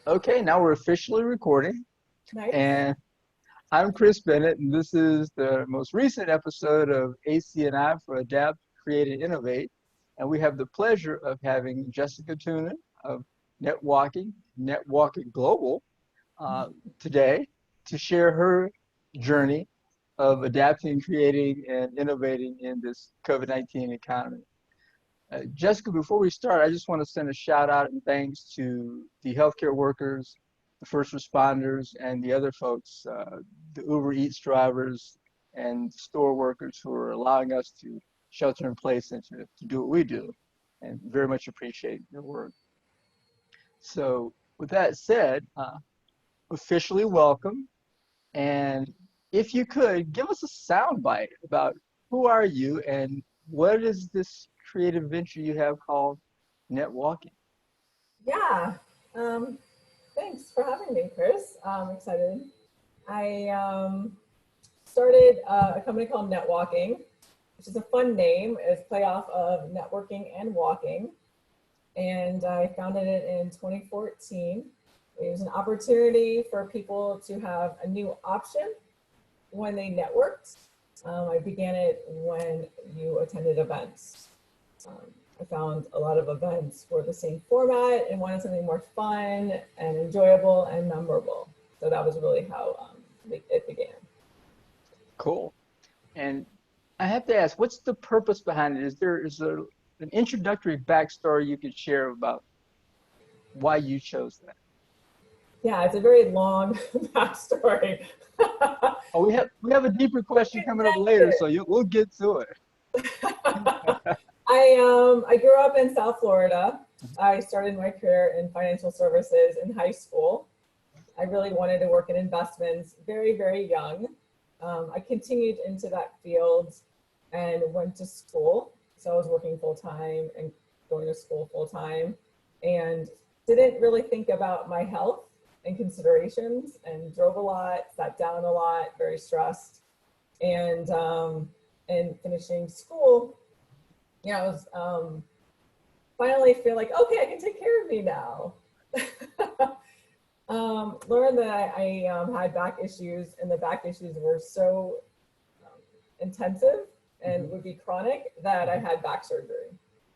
Okay, now we're officially recording, Nice. and I'm Chris Bennett, and this is the most recent episode of ACNI for Adapt, Create, and Innovate. And we have the pleasure of having Jessica Tunon of Netwalking Global uh, today to share her journey of adapting, creating, and innovating in this COVID-19 economy. Jessica, before we start, I just want to send a shout out and thanks to the healthcare workers, the first responders, and the other folks, the Uber Eats drivers and store workers who are allowing us to shelter in place and to do what we do, and very much appreciate your work. So, with that said, officially welcome. And if you could, give us a soundbite about who are you and what is this creative venture you have called Netwalking? Yeah. Um, Thanks for having me, Chris. I'm excited. I started a company called Netwalking, which is a fun name. It's a play off of networking and walking. And I founded it in 2014. It was an opportunity for people to have a new option when they networked. I began it when you attended events. Um, I found a lot of events were the same format and wanted something more fun and enjoyable and memorable. So that was really how it began. Cool. And I have to ask, what's the purpose behind it? Is there an introductory backstory you could share about why you chose that? Yeah, it's a very long backstory. Oh, we have a deeper question coming up later, so we'll get to it. I grew up in South Florida. I started my career in financial services in high school. I really wanted to work in investments very, very young. I continued into that field and went to school. So I was working full time and going to school full time and didn't really think about my health and considerations and drove a lot, sat down a lot, very stressed. And finishing school, I was finally feel like, okay, I can take care of me now. Learned that I had back issues, and the back issues were so intensive and Mhm, would be chronic that I mhm. had back surgery.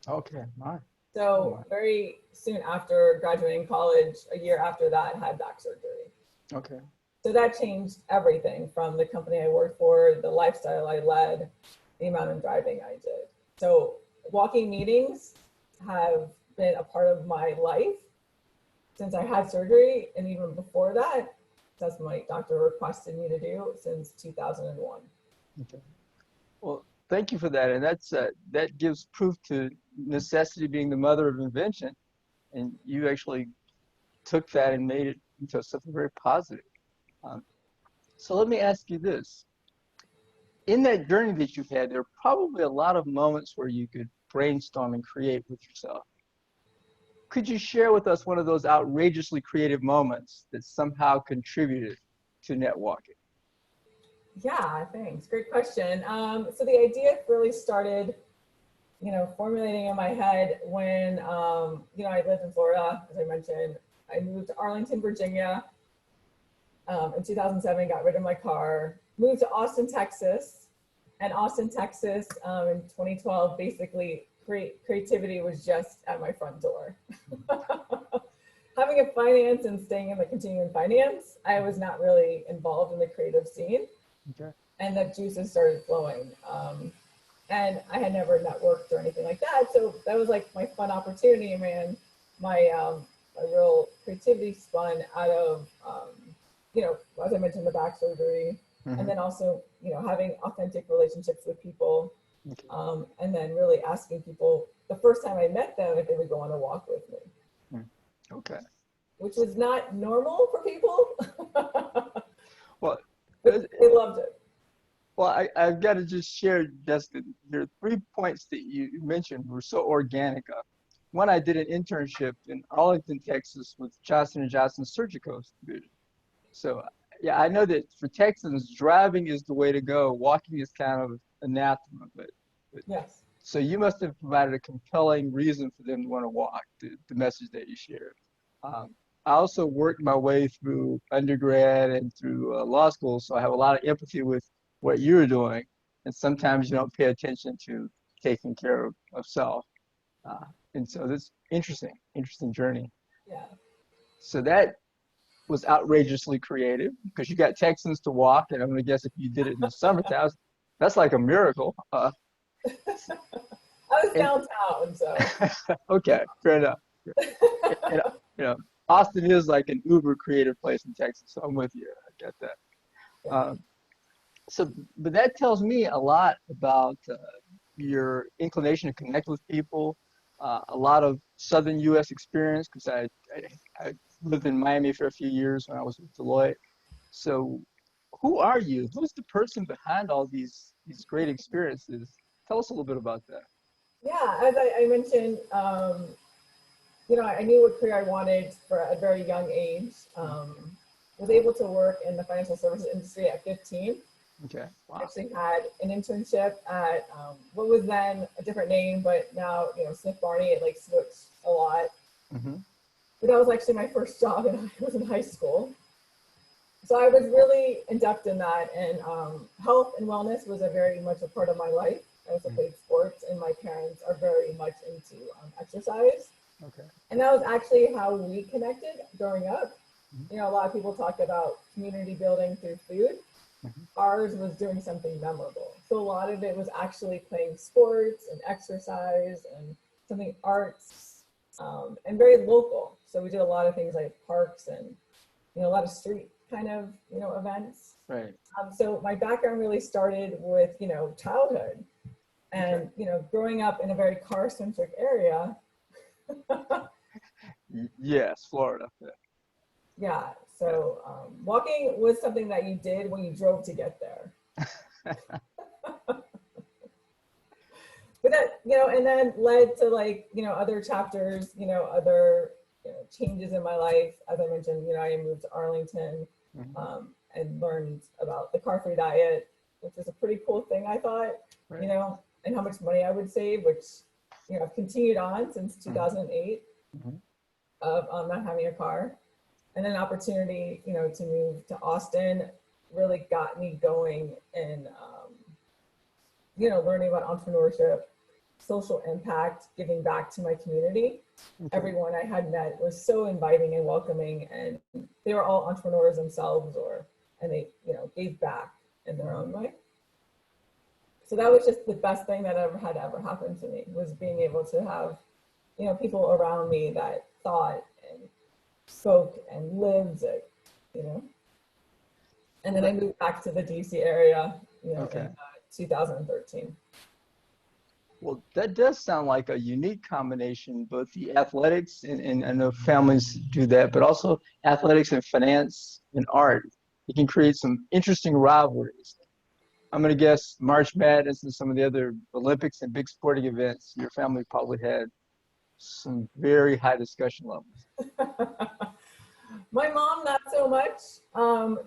Okay, my. Oh So my. very soon after graduating college, a year after that, I had back surgery. Okay. So that changed everything from the company I worked for, the lifestyle I led, the amount of driving I did. So walking meetings have been a part of my life since I had surgery, and even before that, that's my doctor requested me to do since 2001. Okay. Well, thank you for that, and that gives proof to necessity being the mother of invention, and you actually took that and made it into something very positive. Um, so let me ask you this. In that journey that you've had, there are probably a lot of moments where you could brainstorm and create with yourself. Could you share with us one of those outrageously creative moments that somehow contributed to netwalking? Yeah, thanks. Great question. So the idea really started, formulating in my head when, I lived in Florida, as I mentioned. I moved to Arlington, Virginia in 2007, got rid of my car, moved to Austin, Texas. And Austin, Texas in 2012, basically creativity was just at my front door. Having a finance and staying in the continuing finance, I was not really involved in the creative scene, Okay. and the juices started flowing. And I had never networked or anything like that, so that was like my fun opportunity, man. My real creativity spun out of, as I mentioned, the back surgery, and Hmm. then also, having authentic relationships with people, Okay. and then really asking people the first time I met them if they would go on a walk with me, Mm. Okay. which was not normal for people, Well, but uh, they loved it. I've got to just share, Justin, there are 3 points that you mentioned were so organic. One, I did an internship in Arlington, Texas with Johnson & Johnson Surgical Division. So, yeah, I know that for Texans, driving is the way to go. Walking is kind of anathema, but Yes. so you must have provided a compelling reason for them to want to walk, the message that you shared. Um, I also worked my way through undergrad and through law school, so I have a lot of empathy with what you're doing. And sometimes you don't pay attention to taking care of self. Uh, and so this interesting journey. Yeah. So that was outrageously creative because you got Texans to walk, and I'm gonna guess if you did it in the summertime, that's like a miracle. I was And downtown, so. okay, fair enough. And, you know, Austin is like an uber creative place in Texas, so I'm with you. I get that. Yeah. Um, so, but that tells me a lot about your inclination to connect with people, a lot of Southern U.S. experience, because I lived in Miami for a few years when I was with Deloitte. So, who are you? Who's the person behind all these great experiences? Tell us a little bit about that. Yeah, as I mentioned, I knew what career I wanted for a very young age. Was able to work in the financial services industry at 15. Okay, wow. Actually had an internship at what was then a different name, but now, Smith Barney, it like switched a lot. Hmm. But that was actually my first job and I was in high school. So I was really in-depth in that, and health and wellness was a very much a part of my life. I also played sports, and my parents are very much into exercise. Okay. And that was actually how we connected growing up. Mhm. A lot of people talk about community building through food. Mhm. Ours was doing something memorable. So a lot of it was actually playing sports and exercise and something arts, and very local. So we did a lot of things like parks and, a lot of street kind of, events. Right. So my background really started with, childhood and, Okay. growing up in a very car-centric area. Yes, Florida. Yeah. Yeah. So walking was something that you did when you drove to get there. But that, and then led to like, other chapters, other changes in my life. As I mentioned, I moved to Arlington, Mhm. and learned about the car-free diet, which was a pretty cool thing, I thought, Right. and how much money I would save, which, I've continued on since Mhm. 2008 Mhm. of not having a car. And an opportunity, to move to Austin really got me going in, learning about entrepreneurship, social impact, giving back to my community. Okay. Everyone I had met was so inviting and welcoming, and they were all entrepreneurs themselves, and they, gave back in their own way. So that was just the best thing that ever happened to me, was being able to have, people around me that thought and spoke and lived it, you know. And Well, then I that, moved back to the DC area, in okay. 2013. Well, that does sound like a unique combination, both the athletics and I know families do that, but also athletics and finance and art. It can create some interesting rivalries. I'm going to guess March Madness and some of the other Olympics and big sporting events, your family probably had some very high discussion levels. My mom, not so much.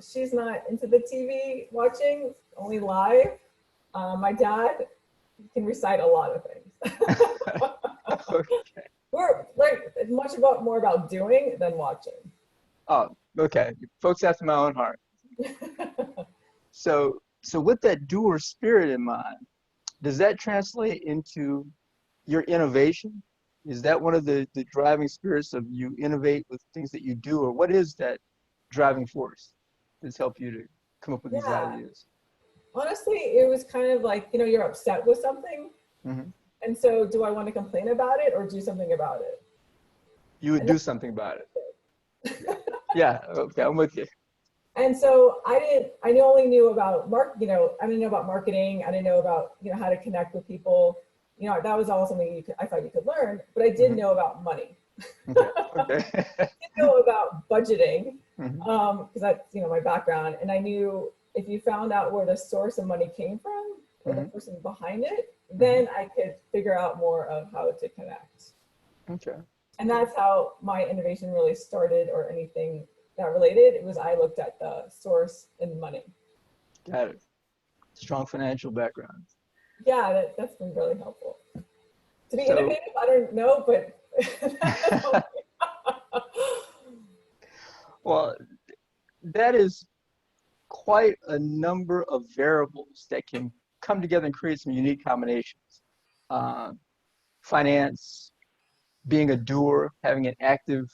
She's not into the TV watching, only live. My dad can recite a lot of things. Okay. We're like much about more about doing than watching. Oh, okay. Folks after my own heart. So with that doer spirit in mind, does that translate into your innovation? Is that one of the driving spirits of you innovate with things that you do, or what is that driving force that's helped you to come up with these Yeah, ideas? honestly, it was kind of like, you're upset with something. Hmm. And so do I want to complain about it or do something about it? You would And do something about it. Yeah. Yeah. Okay. I'm with you. And so I only knew about I didn't know about marketing. I didn't know about, how to connect with people. That was all something I thought you could learn, but I did Hmm. know about money. Okay. Okay. I did know about budgeting, Hmm. because that's, my background. And I knew if you found out where the source of money came from or the Hmm. person behind it, Hmm. then I could figure out more of how to connect. Okay. And Okay. that's how my innovation really started, or anything that related. It was, I looked at the source in money. Got it. Strong financial background. Yeah, that's been really helpful. To be So innovative, I don't know, but Well, that is quite a number of variables that can come together and create some unique combinations. Uh, Finance, being a doer, having an active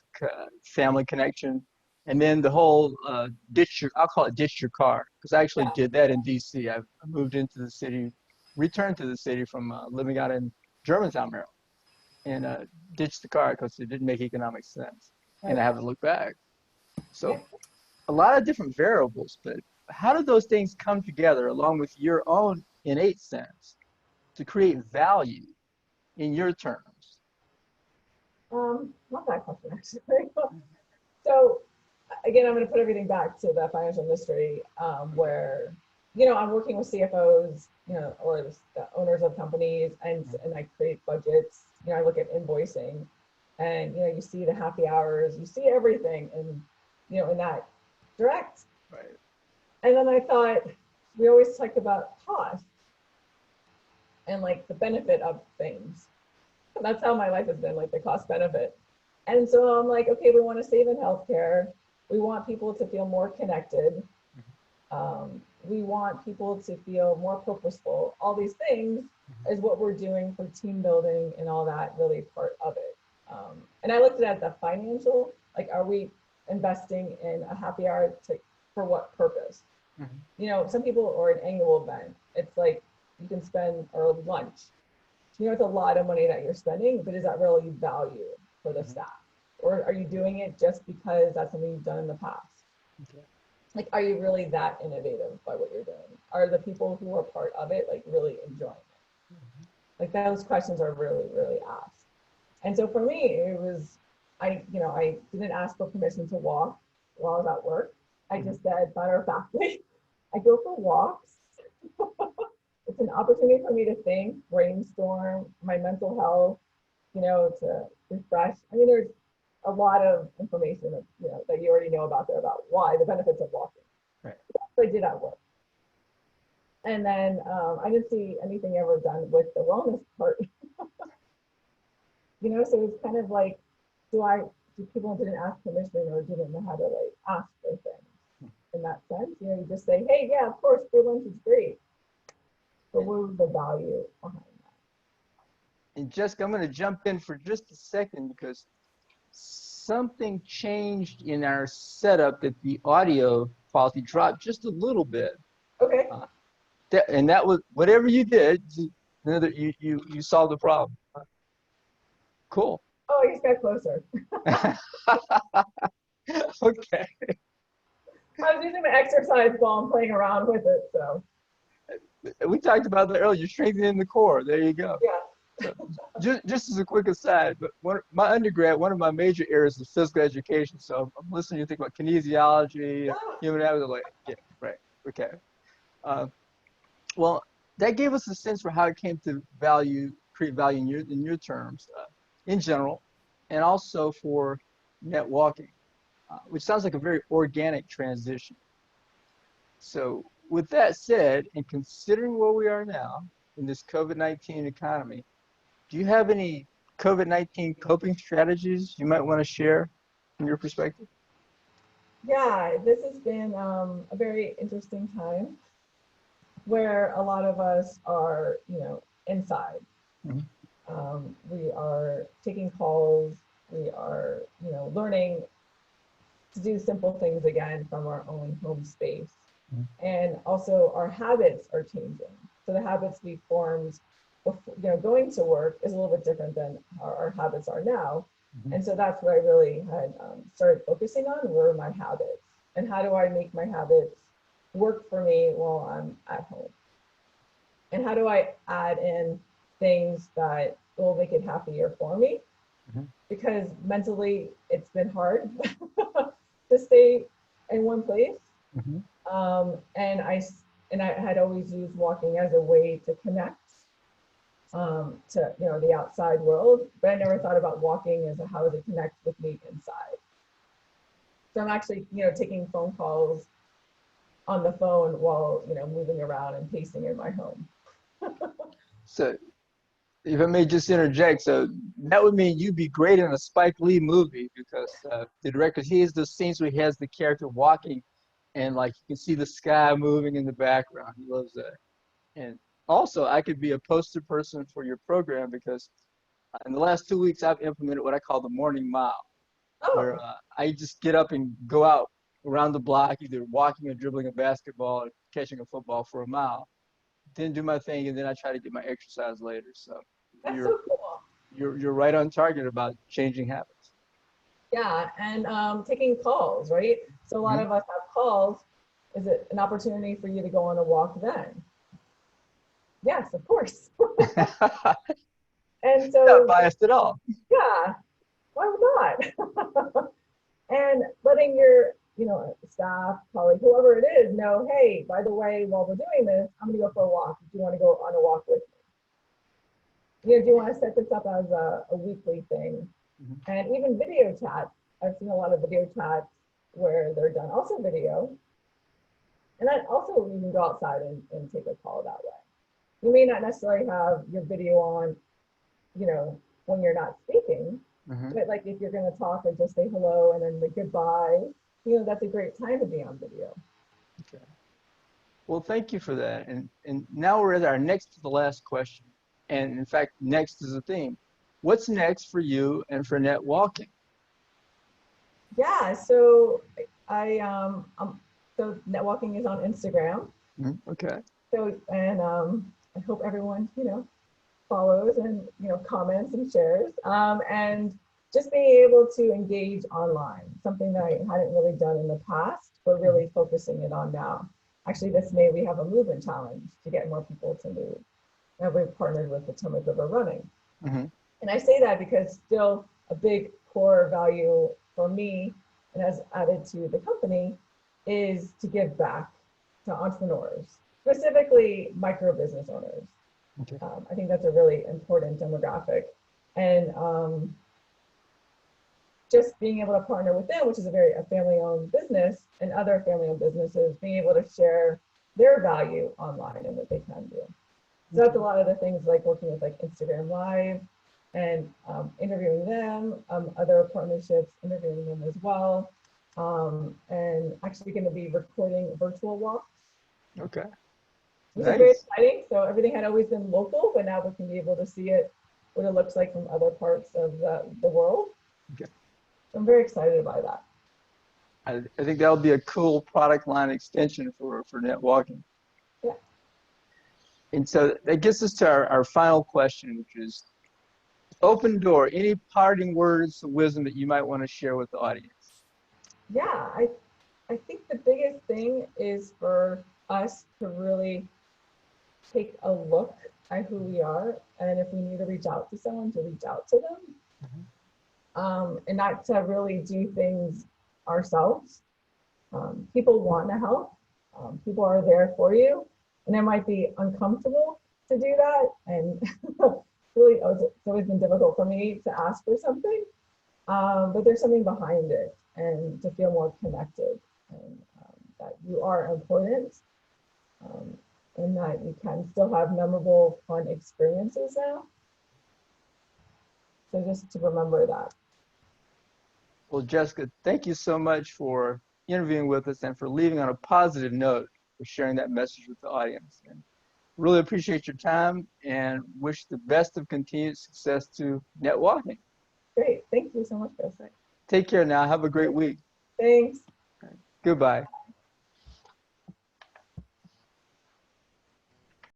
family connection, and then the whole I'll call it ditch your car, because I actually Yeah. did that in DC. I moved into the city, returned to the city from living out in Germantown, Maryland, and ditched the car because it didn't make economic sense, and Right. I haven't looked back. Yeah. So a lot of different variables, but how do those things come together along with your own innate sense to create value in your terms? Not that question actually. So again, I'm going to put everything back to the financial industry, where, I'm working with CFOs, or the owners of companies, and I create budgets. I look at invoicing, and you see the happy hours, you see everything, and in that direct. Right. And then I thought, we always talk about cost and like the benefit of things. And that's how my life has been, like the cost benefit. And so I'm like, okay, we want to save in healthcare. We want people to feel more connected. We want people to feel more purposeful. All these things is what we're doing for team building and all that, really part of it. And I looked at the financial, like, are we investing in a happy hour for what purpose? Some people, or an annual event, it's like you can spend, or lunch. It's a lot of money that you're spending, but is that really value for the staff? Or are you doing it just because that's something you've done in the past? Okay. Like, are you really that innovative by what you're doing? Are the people who are part of it, like, really enjoying it? Like, those questions are really, really asked. And so for me, it was, I didn't ask for permission to walk while I was at work. I just said, matter of factly, I go for walks. It's an opportunity for me to think, brainstorm, my mental health, to refresh. I mean, there's a lot of information that you already know about there about why the benefits of walking. Right. So I did at work. And then I didn't see anything ever done with the wellness part. So it's kind of like, do people didn't ask permission or didn't know how to like ask for things in that sense? You just say, hey, yeah, of course, free lunch is great. But what was the value behind that? And Jessica, I'm going to jump in for just a second because something changed in our setup that the audio quality dropped just a little bit. Okay. That was whatever you did, you solved the problem. Cool. Oh, I just got closer. Okay. I was using the exercise ball and playing around with it, so. We talked about that earlier. You're strengthening the core. There you go. Yeah. So, just as a quick aside, but my undergrad, one of my major areas is physical education. So I'm listening to think about kinesiology, human anatomy. I'm like, yeah, right, okay. Well, that gave us a sense for how it came to create value in your terms, in general, and also for netwalking, which sounds like a very organic transition. So with that said, and considering where we are now in this COVID-19 economy, do you have any COVID-19 coping strategies you might want to share from your perspective? Yeah, this has been a very interesting time where a lot of us are, inside. We are taking calls. We are, learning to do simple things again from our own home space. And also our habits are changing. So the habits we formed before, going to work is a little bit different than our habits are now. And so that's what I really had started focusing on, were my habits. And how do I make my habits work for me while I'm at home? And how do I add in things that will make it happier for me? Because mentally it's been hard to stay in one place. And I had always used walking as a way to connect to the outside world, but I never thought about walking as how does it connect with me inside. So I'm actually taking phone calls on the phone while moving around and pacing in my home. So if I may just interject, so that would mean you'd be great in a Spike Lee movie because the director, he has those scenes where he has the character walking and like you can see the sky moving in the background. He loves that. And also, I could be a poster person for your program because in the last 2 weeks, I've implemented what I call the morning mile, where Oh, I just get up and go out around the block, either walking or dribbling a basketball or catching a football for a mile. Then do my thing, and then I try to get my exercise later. So that's you're so cool. you're right on target about changing habits. Yeah, and taking calls, right? So a lot Mhm. of us have calls. Is it an opportunity for you to go on a walk then? Yes, of course. And Not so, biased at all. yeah, why not? And letting your, staff, colleague, whoever it is, know, hey, by the way, while we're doing this, I'm gonna go for a walk. Do you want to go on a walk with me? Do you want to set this up as a weekly thing? Mhm. And even video chats. I've seen a lot of video chats where they're done also video. And then also you can go outside and take a call that way. You may not necessarily have your video on, when you're not speaking, Mhm. but like if you're going to talk and just say hello and then the goodbye, that's a great time to be on video. Okay. Well, thank you for that. And now we're at our next to the last question. And in fact, next is the theme. What's next for you and for netwalking? Yeah, so so networking is on Instagram. Mhm. Okay. So and I hope everyone follows and comments and shares, and just being able to engage online, something that I hadn't really done in the past, but really focusing it on now. Actually, this May we have a movement challenge to get more people to move, and we've partnered with the Potomac River Running. Mhm. And I say that because still a big core value for me and has added to the company is to give back to entrepreneurs, specifically micro business owners. Okay. I think that's a really important demographic. And just being able to partner with them, which is a family-owned business, and other family-owned businesses, being able to share their value online and what they can do. So that's a lot of the things like working with like Instagram Live and interviewing them, other partnerships, interviewing them as well. And actually going to be recording virtual walks, Okay. which is very Nice. exciting. So everything had always been local, but now we can be able to see it, what it looks like from other parts of the world. Okay. So I'm very excited by that. I think that'll be a cool product line extension for netwalking. Yeah. And so that gets us to our final question, which is open door. Any parting words of wisdom that you might want to share with the audience? Yeah, I think the biggest thing is for us to really take a look at who we are, and if we need to reach out to someone, to reach out to them, and not to really do things ourselves. People want to help. People are there for you, and it might be uncomfortable to do that. And really, it's always been difficult for me to ask for something, but there's something behind it, and to feel more connected, and that you are important, um, and that you can still have memorable, fun experiences now. So just to remember that. Well, Jessica, thank you so much for interviewing with us and for leaving on a positive note, for sharing that message with the audience. And really appreciate your time and wish the best of continued success to netwalking. Great. Thank you so much, Chris. Take care now. Have a great week. Thanks. Goodbye.